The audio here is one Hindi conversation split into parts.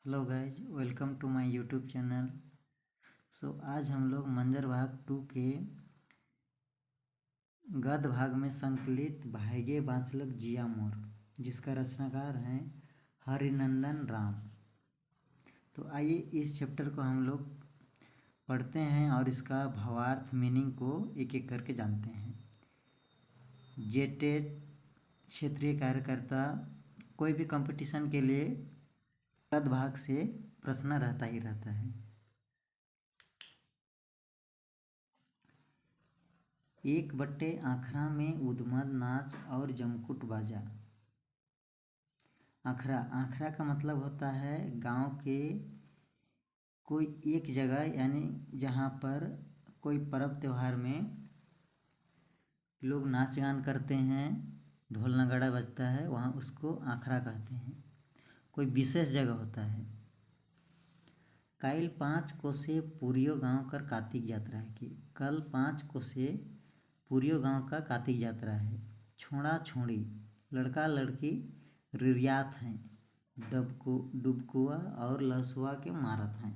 Hello guys, welcome to my YouTube channel. आज हम लोग मंजर भाग 2 के गद्य भाग में संकलित भाग्य बाँचलक जिया मोर, जिसका रचनाकार हैं हरिनंदन राम। तो आइए इस चैप्टर को हम लोग पढ़ते हैं और इसका भावार्थ मीनिंग को एक एक करके जानते हैं। जेटेट क्षेत्रीय कार्यकर्ता कोई भी कंपटीशन के लिए गद्य भाग से प्रश्न रहता ही रहता है। एक बट्टे आखरा में उद्मद नाच और जमकुट बाजा। आखरा का मतलब होता है गांव के कोई एक जगह, यानी जहां पर कोई पर्व त्योहार में लोग नाच गान करते हैं, ढोल नगाड़ा बजता है, वहाँ उसको आखरा कहते हैं। कोई विशेष जगह होता है। काइल 5 कोसे पुरियो गांव कर कार्तिक यात्रा है कि कल 5 कोसे पुरियो गांव का कार्तिक यात्रा है। छोड़ा छोड़ी लड़का लड़की रिरियात हैं, डुबकुआ और लहसुआ के मारत हैं।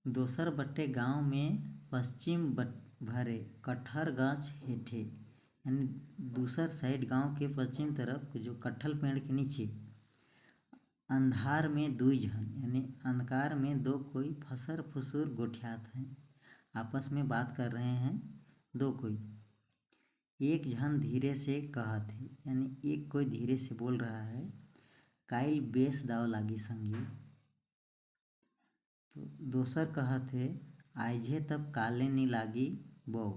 दोसर बट्टे गांव में पश्चिम भरे कटहर गाछ हेठे, यानी दूसर साइड गांव के पश्चिम तरफ जो कटहल पेड़ के नीचे अंधार में दुई जन, यानी अंधकार में दो कोई फसर फुसुर गोठियात हैं, आपस में बात कर रहे हैं। दो कोई एक जन धीरे से कहा थे, यानी एक कोई धीरे से बोल रहा है, काइल बेस दाव लागी संगी। तो दोसर कहा थे, आइजे तब काले नी लागी बो।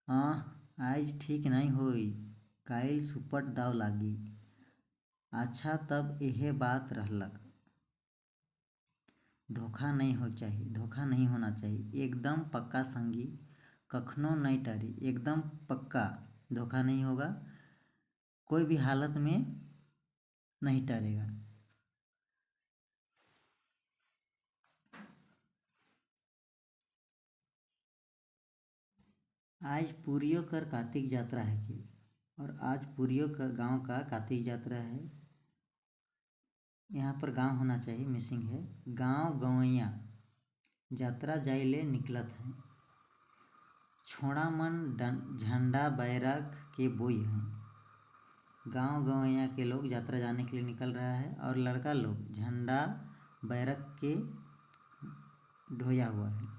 आज ठीक नहीं होई, काइल सुपट दाव लागी। अच्छा तब यह बात रहलक। धोखा नहीं होना चाहिए। एकदम पक्का संगी, कखनो नहीं टरी। एकदम पक्का धोखा नहीं होगा, कोई भी हालत में नहीं टरेगा। आज पुरियो कर कार्तिक यात्रा है कि, और आज पुरियो का गांव का कार्तिक यात्रा है। यहाँ पर गांव होना चाहिए, मिसिंग है। गांव गवैया यात्रा जाइले निकलत है। छोड़ा मन झंडा बैरक के बोई हैं। गांव गवैया के लोग यात्रा जाने के लिए निकल रहा है और लड़का लोग झंडा बैरक के ढोया हुआ है।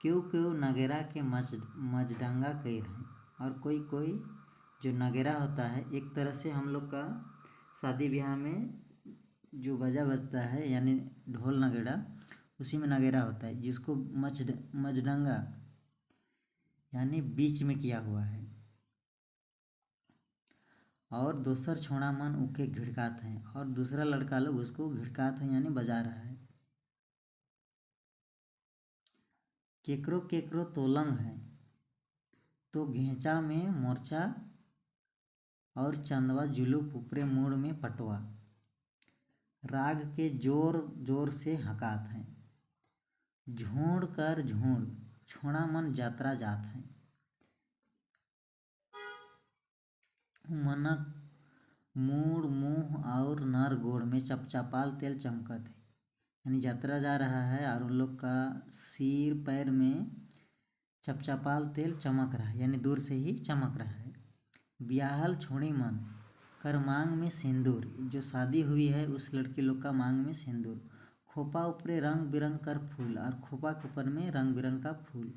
क्यों क्यों नगेरा के मजडंगा कैर हैं, और कोई कोई जो नगेरा होता है, एक तरह से हम लोग का शादी ब्याह में जो बाजा बजता है, यानी ढोल नगेड़ा, उसी में नगेरा होता है, जिसको मजडंगा यानी बीच में किया हुआ है। और दोसर छोड़ा मन उके घिड़कात हैं, और दूसरा लड़का लोग उसको घिड़कात हैं, यानी बजा रहा है। केकरो केकरो तोलंग है, तो घेंचा में मोर्चा और चंदवा जुलूप ऊपरे मूड में पटवा। राग के जोर जोर से हकात हैं। झोंड कर झोंड छोड़ा मन यात्रा जात हैं। मनक मूड मुँह और नर गोड़ में चपचपाल तेल चमकत है, यानी यात्रा जा रहा है और उन लोग का सिर पैर में चपचपाल तेल चमक रहा है, यानी दूर से ही चमक रहा है। ब्याहल छोड़ी मन कर मांग में सिंदूर, जो शादी हुई है उस लड़की लोग का मांग में सिंदूर। खोपा ऊपरे रंग बिरंग कर फूल, और खोपा के ऊपर में रंग बिरंग का फूल।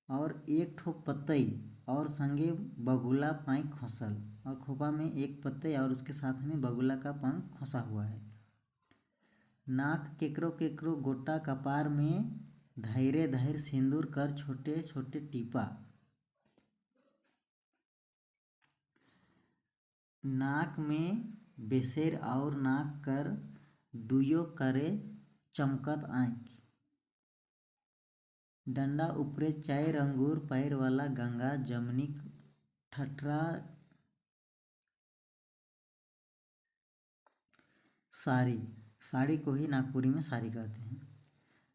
और एक ठो पतई और संगे बगुला पंख खोसल, और खोपा में एक पतई और उसके साथ में बगुला का पंख खोसा हुआ है। नाक केकरो केकरो गोटा कपार में धैर्य धैर्य सिंदूर कर छोटे छोटे टीपा। नाक में बेसेर और नाक कर दुयो करे चमकत आँख। डंडा ऊपरे चार अंगूर पैर वाला गंगा जमनी ठठरा साड़ी को ही नागपुरी में साड़ी कहते हैं।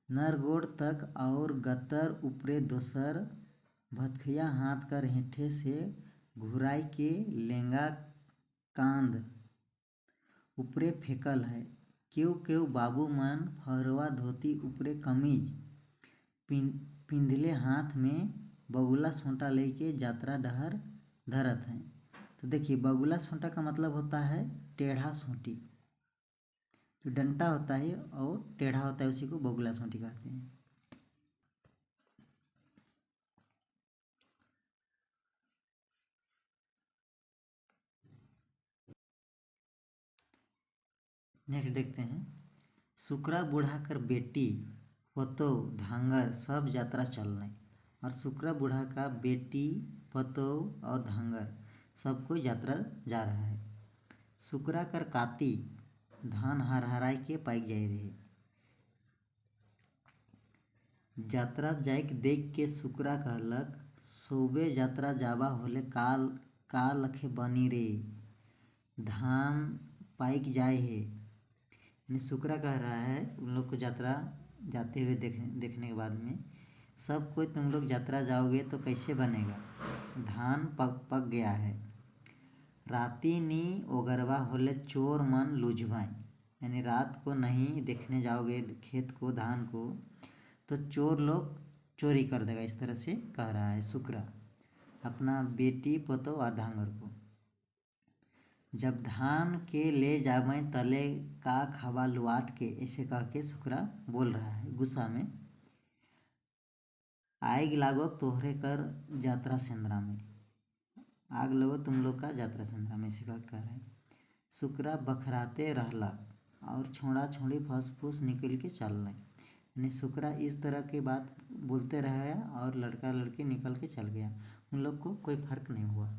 नरगोड़ तक और गतर ऊपरे दोसर भतखिया हाथ कर हेठे से घुराई के लेंगा कांद ऊपरे फेंकल है। केउ केउ बाबू मन फरवा धोती ऊपरे कमीज पिंधले हाथ में बगुला सोंटा लेके यात्रा डहर धरत हैं। तो देखिए बगुला सोंटा का मतलब होता है टेढ़ा सोंटी, जो डंटा होता है और टेढ़ा होता है उसी को बगुला सोंटी कहते हैं। नेक्स्ट देखते हैं, सुकरा बूढ़ा कर बेटी पतो धांगर सब यात्रा चलने। और सुकरा बूढ़ा का बेटी पतो और धांगर सबको यात्रा जा रहा है। सुकरा कर काती धान हरहराई के पाइक जाई रहे। यात्रा जाइक देख के सुकरा कहलक सोबे यात्रा जावा होले काल का लखे बनी रे धान पाइक जाए है। यानी सुकरा कह रहा है उन लोग को यात्रा जाते हुए देखने के बाद में, सब कोई तुम लोग यात्रा जाओगे तो कैसे बनेगा, धान पक गया है। राती नी ओगरवा होले चोर मन लुझवाएं, यानी रात को नहीं देखने जाओगे खेत को धान को तो चोर लोग चोरी कर देगा। इस तरह से कह रहा है सुकरा अपना बेटी पतो और धांगर को। जब धान के ले जावे तले का खावा लुआट के, ऐसे कह के सुकरा बोल रहा है गुस्सा में। आग लागो तोहरे कर यात्रा सेंद्रा में, आग लगो तुम लोग का यात्रा सेंद्रा में, ऐसे कह रहे हैं। सुकरा बखराते रहला और छोड़ा छोड़ी फंस फूस निकल के चल रहे, यानी सुकरा इस तरह की बात बोलते रहा और लड़का लड़की निकल के चल गया, उन लोग को कोई फर्क नहीं हुआ।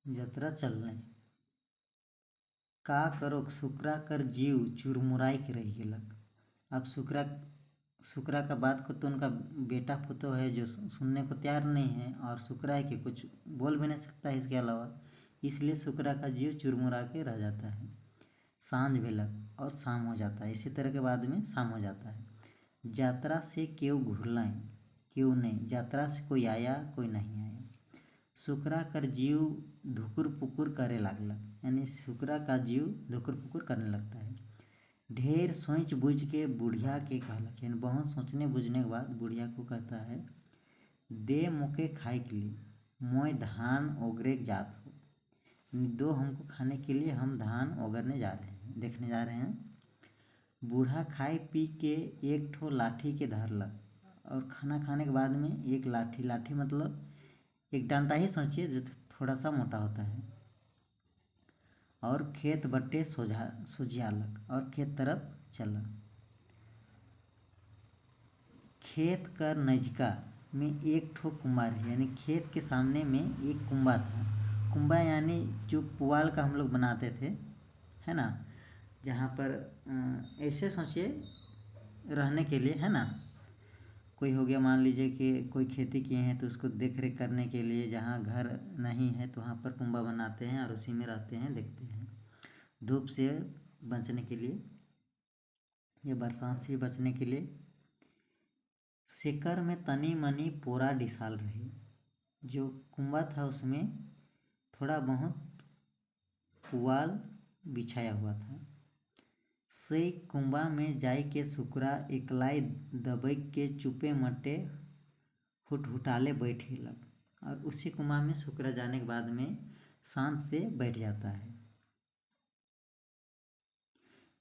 यात्रा चल रहे का करो सुकरा कर जीव चुरमुराई के रह गेलक। अब सुकरा का बात को तो उनका बेटा पुतो है जो सुनने को तैयार नहीं है, और सुकरा है कि कुछ बोल भी नहीं सकता है इसके अलावा, इसलिए सुकरा का जीव चुरमुरा के रह जाता है। सांझ भेलक और शाम हो जाता है, इसी तरह के बाद में शाम हो जाता है। यात्रा से क्यों घुरलाएं क्यों नहीं, यात्रा से कोई आया कोई नहीं आया। सुकरा कर जीव धुकुर पुकुर करे लागला, यानी सुकरा का जीव धुकुर पुकुर करने लगता है। ढेर सोच बुझ के बुढ़िया के कहलक, यानी बहुत सोचने बुझने के बाद बुढ़िया को कहता है दे मोके खाए के लिए मोय धान ओगरे जात हो, दो हमको खाने के लिए हम धान ओगरने जा रहे हैं, देखने जा रहे हैं। बूढ़ा खाए पी के एक ठो लाठी के धरलक, और खाना खाने के बाद में एक लाठी मतलब एक डंडा ही सोचिए जो थोड़ा सा मोटा होता है, और खेत बट्टे सुझियालक और खेत तरफ चला। खेत कर नजका में एक ठो कुंबा है, यानी खेत के सामने में एक कुंबा था। कुंबा यानी जो पुआल का हम लोग बनाते थे, है ना, जहाँ पर ऐसे सोचिए रहने के लिए, है ना, कोई हो गया मान लीजिए कि कोई खेती किए हैं तो उसको देख रेख करने के लिए, जहाँ घर नहीं है तो वहाँ पर कुंबा बनाते हैं और उसी में रहते हैं, देखते हैं। धूप से बचने के लिए या बरसात से बचने के लिए सेकर में तनी मनी पोरा डिसाल रही, जो कुंबा था उसमें थोड़ा बहुत पुआल बिछाया हुआ था। से कुंबा में जाई के सुकरा एकलाई दबैक के चुपे मटे हुटाले बैठे लग, और उसी कुंबा में सुकरा जाने के बाद में शांत से बैठ जाता है।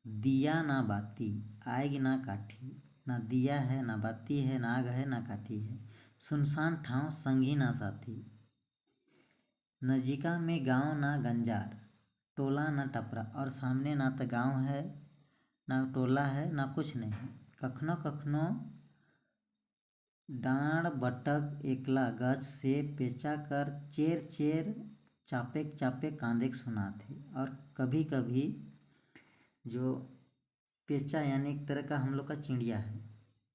दिया ना बाती आग ना काठी, ना दिया है ना बाती है ना आग है ना काठी है, सुनसान ठाव संगी ना साथी। नजिका में गांव ना गंजार टोला ना टपरा, और सामने ना तो गांव है ना टोला है ना कुछ नहीं। कखनो कखनो डाँड़ बटक एकला गज से पेचा कर चेर चेर चापे कांदे सुना थे। और कभी कभी जो पेचा यानी एक तरह का हम लोग का चिड़िया है,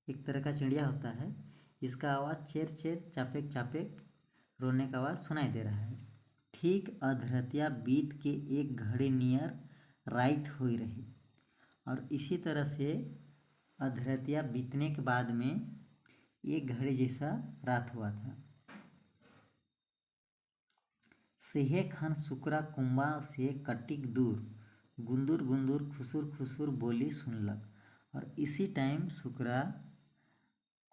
एक तरह का चिड़िया होता है, इसका आवाज़ चेर चेर चापे रोने का आवाज़ सुनाई दे रहा है। ठीक अधरतिया बीत के एक घड़ी नियर रात हुई रही, और इसी तरह से अधरतिया बीतने के बाद में एक घड़ी जैसा रात हुआ था। सेहे खान सुकरा कुंबा से कटिक दूर गुंदुर गुंदुर खुसुर खुसुर बोली सुनलक। और इसी टाइम सुकरा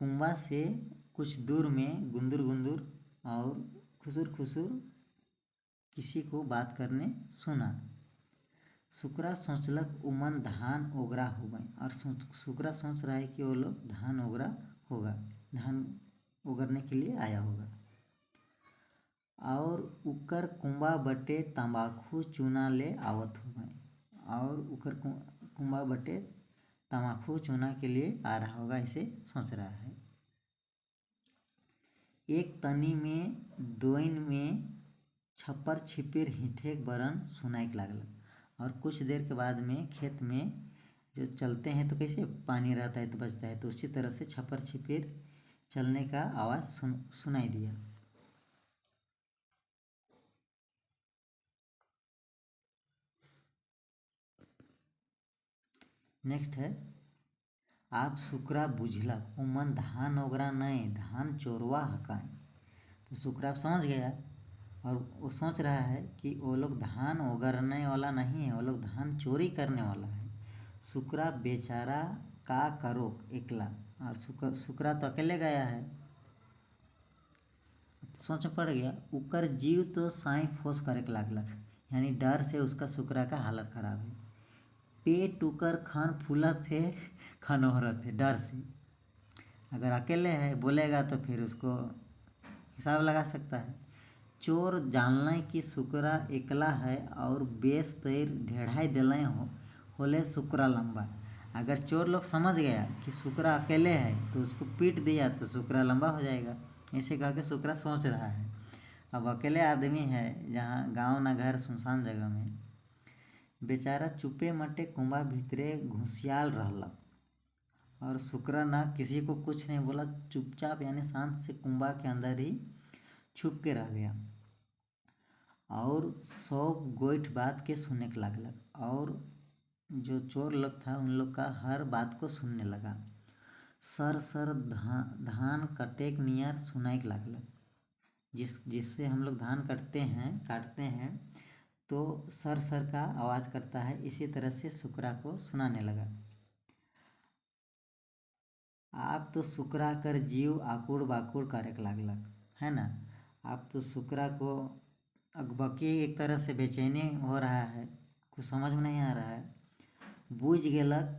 कुंबा से कुछ दूर में गुंदुर गुंदुर और खुसुर खुसुर किसी को बात करने सुना। सुकरा सोचलक उमन धान ओगरा हो गए। और सुकरा सोच रहा है कि वो लोग धान ओगरा होगा, धान उगरने के लिए आया होगा। और उकर कुंबा बटे तंबाकू चूना ले आवत हो गए। और उकर कुंबा बटे तंबाकू चूना के लिए आ रहा होगा, ऐसे सोच रहा है। एक तनी में दोइन में छप्पर छिपिर हिठेक बरन सुनाइक लागल। और कुछ देर के बाद में खेत में जो चलते हैं तो कैसे पानी रहता है तो बजता है, तो उसी तरह से छप्पर छिपिर चलने का आवाज़ सुनाई दिया। नेक्स्ट है आप सुकरा बुझला उमन धान ओगरा नहीं धान चोरवा हकाए। तो सुकरा समझ गया और वो सोच रहा है कि वो लोग धान ओगरने वाला नहीं है, वो लोग धान चोरी करने वाला है। सुकरा बेचारा का करो एकला, और सुकरा तो अकेले गया है। सोच पड़ गया उकर जीव तो साई फोस करे के लागलक, यानी डर से उसका सुकरा का हालत खराब है। पेट उकर खान फूला थे खनोहरा थे डर से। अगर अकेले है बोलेगा तो फिर उसको हिसाब लगा सकता है। चोर जानल कि सुकरा एकला है और बेस तैर ढेढ़ाई दिल होले सुकरा लंबा। अगर चोर लोग समझ गया कि सुकरा अकेले है तो उसको पीट दिया तो सुकरा लंबा हो जाएगा, ऐसे कह के सुकरा सोच रहा है। अब अकेले आदमी है जहाँ गांव ना घर सुनसान जगह में, बेचारा चुपे मटे कुंबा भीतरे घुसियाल रहला। और सुकरा ना किसी को कुछ नहीं बोला, चुपचाप यानी शांत से कुंबा के अंदर ही छुप के रह गया। और सब गोइठ बात के सुनने के लागलक और जो चोर लोग था उन लोग का हर बात को सुनने लगा। सर सर धान कटेक नियर सुनाई के लागलक। जिससे हम लोग धान काटते हैं तो सर सर का आवाज़ करता है, इसी तरह से सुकरा को सुनाने लगा। आप तो सुकरा कर जीव आकुड़ बाकुड़ करे के लागलक, है ना। आप तो सुकरा को अकबकी एक तरह से बेचैनी हो रहा है, कुछ समझ में नहीं आ रहा है। बूझ गेलक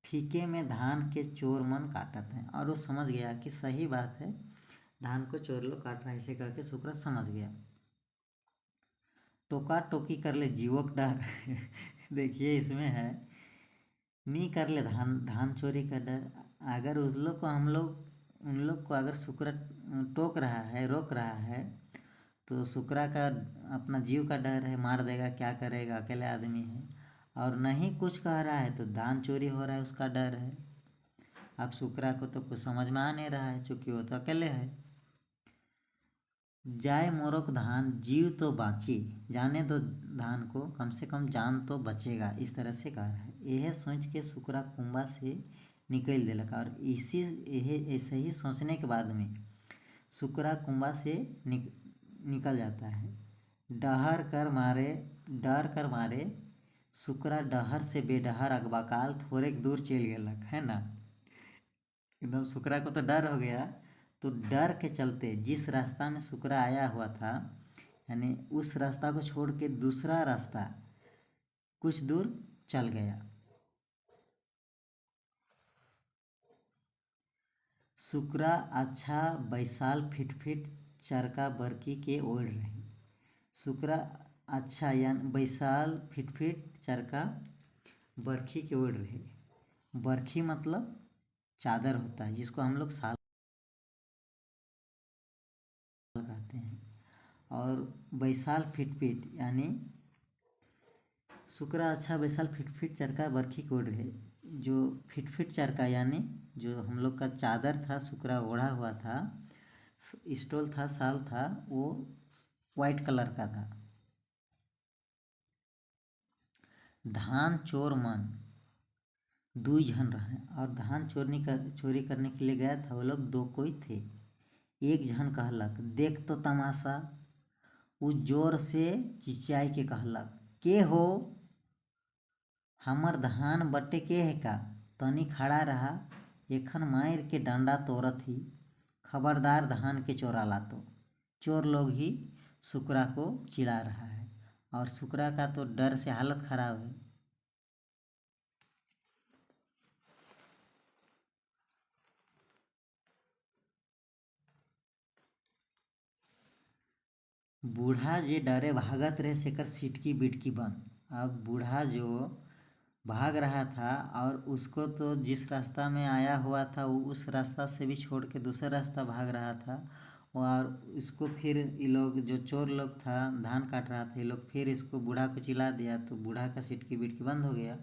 ठीके में धान के चोर मन काटत हैं। और वो समझ गया कि सही बात है, धान को चोर लोग काट रहे हैं, ऐसे करके सुकरा समझ गया। टोका टोकी कर ले जीवक डर देखिए इसमें है नहीं कर ले धान चोरी का डर। अगर उन लोग को अगर सुकरा टोक रहा है, रोक रहा है, तो सुकरा का अपना जीव का डर है, मार देगा, क्या करेगा, अकेले आदमी है। और नहीं कुछ कह रहा है तो धान चोरी हो रहा है, उसका डर है। अब सुकरा को तो कुछ समझ में आ नहीं रहा है, क्योंकि वो तो अकेले है। जाए मोरक धान जीव तो बाँची, जाने दो धान को, कम से कम जान तो बचेगा, इस तरह से कह रहा है। यह सोच के सुकरा कुंबा से निकल देलक। और ऐसे ही सोचने के बाद में सुकरा कुंबा से निकल जाता है। डर कर मारे सुकरा डहर से बेडहर अगबकाल थोड़े दूर चल गेलक, है ना। एकदम सुकरा को तो डर हो गया, तो डर के चलते जिस रास्ता में सुकरा आया हुआ था, यानी उस रास्ता को छोड़ के दूसरा रास्ता कुछ दूर चल गया। सुकरा अच्छा बैसाल फिट चरका बरकी के ओढ़ रही। सुकरा अच्छा यानी बैसाल फिट चरका बरखी के ओढ़ रही। बरखी मतलब चादर होता है, जिसको हम लोग साल कहते हैं। और बैसाल फिट यानी सुकरा अच्छा बैसाल फिट चरका बरखी के ओढ़ रहे। जो फिट चरका यानी जो हम लोग का चादर था, सुकरा ओढ़ा हुआ था, स्टोल था, साल था, वो वाइट कलर का था। धान चोर मन 2 जन रहे और धान चोरी करने के लिए गया था। वो लोग 2 कोई थे। एक जन कहलक, देख तो तमाशा। वो जोर से चिचियाई के कहलक, के हो, हमर धान बटे के है का? तनी खड़ा रहा, एखन मार के डंडा तोड़त ही, खबरदार धान के चोरा ला तो। चोर लोग ही सुकरा को चिल्ला रहा है और सुकरा का तो डर से हालत खराब है। बूढ़ा जे डरे भागत रहे सेकर सिटकी बिटकी बंद। अब बूढ़ा जो भाग रहा था और उसको तो जिस रास्ता में आया हुआ था वो उस रास्ता से भी छोड़ के दूसरा रास्ता भाग रहा था। और इसको फिर ये लोग जो चोर लोग था धान काट रहा था, ये लोग फिर इसको बूढ़ा को चिल्ला दिया तो बूढ़ा का सिटकी बिटकी बंद हो गया।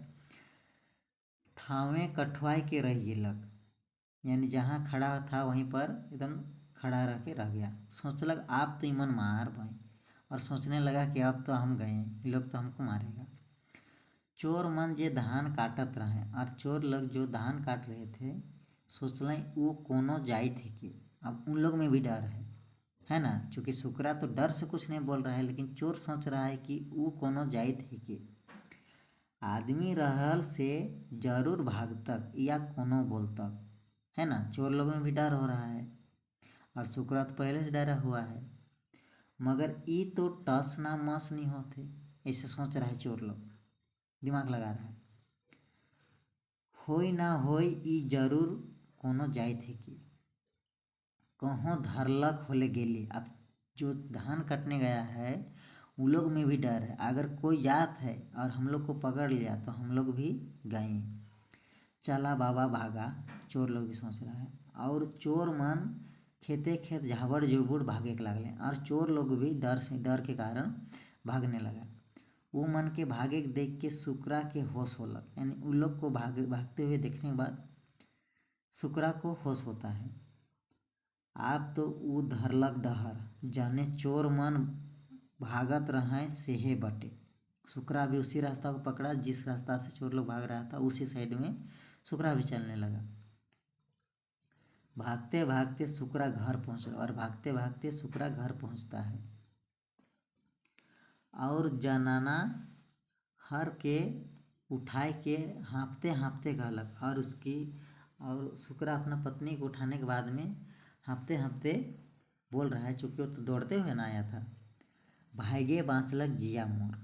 ठावें कठवाई के रह गेलक, यानी जहाँ खड़ा था वहीं पर एकदम खड़ा रह के रह गया। सोचलक आप तो इमन मार भाई, और सोचने लगा कि अब तो हम गए, ये लोग तो हमको मारेगा। चोर मन जे धान काटत रहे और चोर लोग जो धान काट रहे थे सोचलें वो कोनो जाइत है कि अब उन लोग में भी डर है ना। चूँकि सुकरा तो डर से कुछ नहीं बोल रहा है, लेकिन चोर सोच रहा है कि वो कोनो जाइत है कि आदमी रहल से जरूर भागतक या कोनो बोलतक, है ना। चोर लोग में भी डर हो रहा है और सुकरा तो पहले से डरा हुआ है, मगर ई तो टस ना मस नहीं होते, ऐसे सोच रहा है चोर लोग, दिमाग लगा रहा है। होई ना होई ई जरूर कोनो जाइत है कि कहों धरलक होले गेली। अब जो धान कटने गया है उन लोग में भी डर है, अगर कोई जात है और हम लोग को पकड़ लिया तो हम लोग भी गए। चला बाबा भागा, चोर लोग भी सोच रहा है। और चोर मन खेते खेत झाबड़ झुबुड़ भागे के लगले और चोर लोग भी डर के कारण भागने लगा। वो मन के भागे देख के सुकरा के होश होलक, यानी उन लोग को भागते हुए देखने के बाद सुकरा को होश होता है। आप तो वो धरलक डहर, जाने चोर मन भागत रहे सेहे बटे। सुकरा भी उसी रास्ता को पकड़ा जिस रास्ता से चोर लोग भाग रहा था, उसी साइड में सुकरा भी चलने लगा। भागते भागते सुकरा घर पहुंच और भागते भागते सुकरा घर पहुंचता है और जनाना हर के उठाए के हाँफते हाँफते कहलक और सुकरा अपना पत्नी को उठाने के बाद में हाँफते हाँफते बोल रहा है, चूँकि वो तो दौड़ते हुए ना आया था। भागे बाँचलक जिया मोर,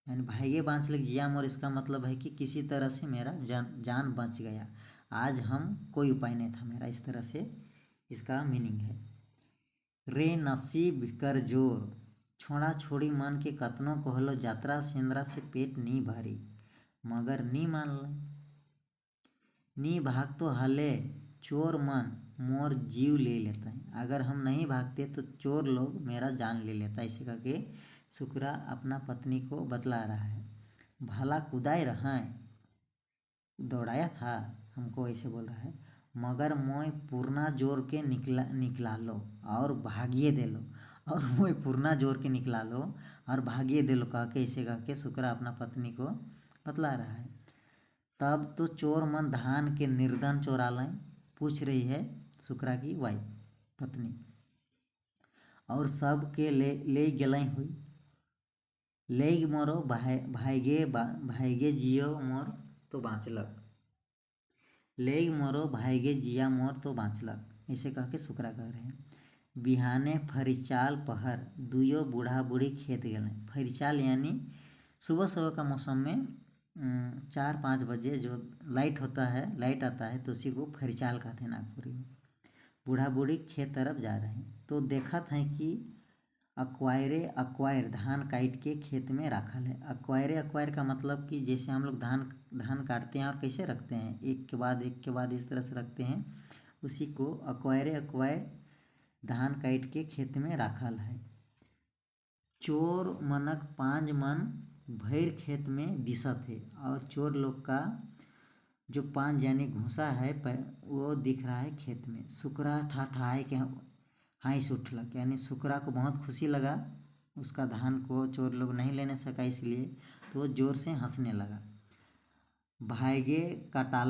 यानी भागे बाँचलक जिया मोर, इसका मतलब है कि किसी तरह से मेरा जान बच गया, आज हम कोई उपाय नहीं था मेरा, इस तरह से इसका मीनिंग है। रे नसीब कर जोर, छोड़ा छोड़ी मन के कतनो कहलो, यात्रा सेंद्रा से पेट नी भरी, मगर नी मानल। नी भाग तो हले चोर मन मोर जीव ले लेता है, अगर हम नहीं भागते तो चोर लोग मेरा जान ले लेता। ऐसे करके सुकरा अपना पत्नी को बतला रहा है। भला कुदाई रहा दौड़ाया था हमको, ऐसे बोल रहा है, मगर मोय पूर्णा जोर के निकला लो और भागिए दे लो, और मोय पूर्णा जोर के निकला लो और भागिए दे लो, कह के ऐसे कह के सुकरा अपना पत्नी को बतला रहा है। तब तो चोर मन धान के निर्धन चोरा लें, पूछ रही है सुकरा की वाइफ पत्नी, और सब के ले गलें हुई, ले मोरो भाईगे जियो मोर तो बाँचलक, ले मोरो भाईगे जिया मोर तो बाँचलक, ऐसे कह के सुकरा कह रहे हैं। बिहाने फरिचाल पहर, दुयो बूढ़ा बूढ़ी खेत गए। फरिचाल यानी सुबह सुबह का मौसम में 4-5 बजे जो लाइट होता है, लाइट आता है, तो उसी को फरिचाल कहते हैं नागपुरी में। बूढ़ा बूढ़ी खेत तरफ जा रहे हैं तो देखत हैं कि अक्वायर धान काट के खेत में रखल है। अक्वायर का मतलब कि जैसे हम लोग धान काटते हैं और कैसे रखते हैं, एक के बाद इस तरह से रखते हैं, उसी को अक्वायर धान काट के खेत में रखल है। चोर मनक 5 मन भैर खेत में दिशत है, और चोर लोग का जो 5 यानी घूसा है वो दिख रहा है खेत में। सुकरा ठाठाए के हाइस उठलक, यानी सुकरा को बहुत खुशी लगा, उसका धान को चोर लोग नहीं लेने सका इसलिए, तो वो जोर से हंसने लगा। भागे कटाला